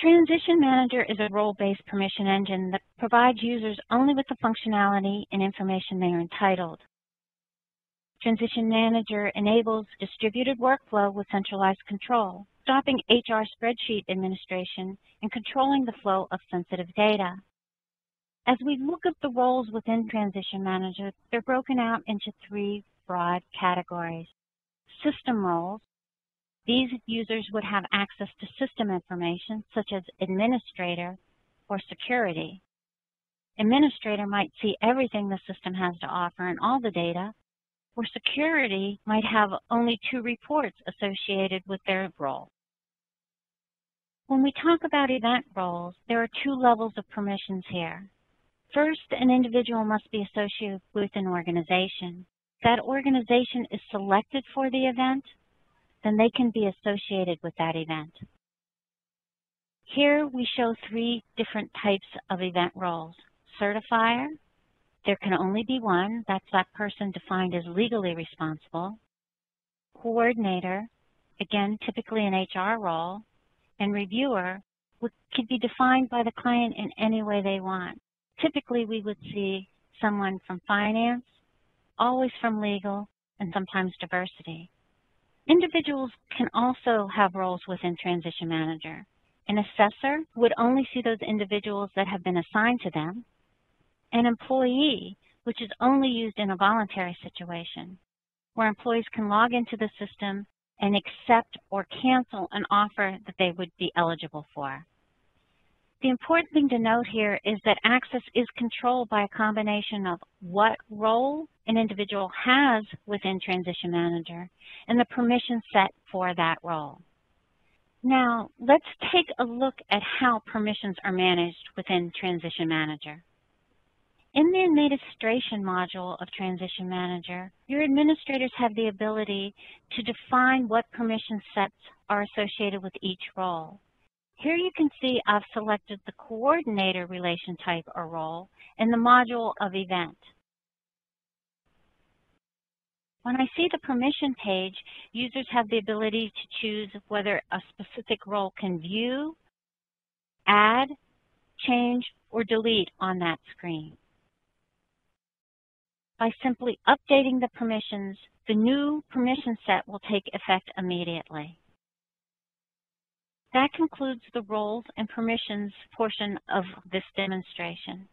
Transition Manager is a role-based permission engine that provides users only with the functionality and information they are entitled. Transition Manager enables distributed workflow with centralized control, stopping HR spreadsheet administration and controlling the flow of sensitive data. As we look at the roles within Transition Manager, they're broken out into three broad categories. System roles. These users would have access to system information such as administrator or security. Administrator might see everything the system has to offer and all the data, or security might have only 2 reports associated with their role. When we talk about event roles, there are 2 levels of permissions here. First, an individual must be associated with an organization. If that organization is selected for the event, then they can be associated with that event. Here we show 3 different types of event roles. Certifier, there can only be one, that's that person defined as legally responsible. Coordinator, again typically an HR role, and reviewer could be defined by the client in any way they want. Typically we would see someone from finance, always from legal, and sometimes diversity. Individuals can also have roles within Transition Manager. An assessor would only see those individuals that have been assigned to them. An employee, which is only used in a voluntary situation, where employees can log into the system and accept or cancel an offer that they would be eligible for. The important thing to note here is that access is controlled by a combination of what role an individual has within Transition Manager and the permission set for that role. Now, let's take a look at how permissions are managed within Transition Manager. In the administration module of Transition Manager, your administrators have the ability to define what permission sets are associated with each role. Here you can see I've selected the coordinator relation type or role in the module of event. When I see the permission page, users have the ability to choose whether a specific role can view, add, change, or delete on that screen. By simply updating the permissions, the new permission set will take effect immediately. That concludes the roles and permissions portion of this demonstration.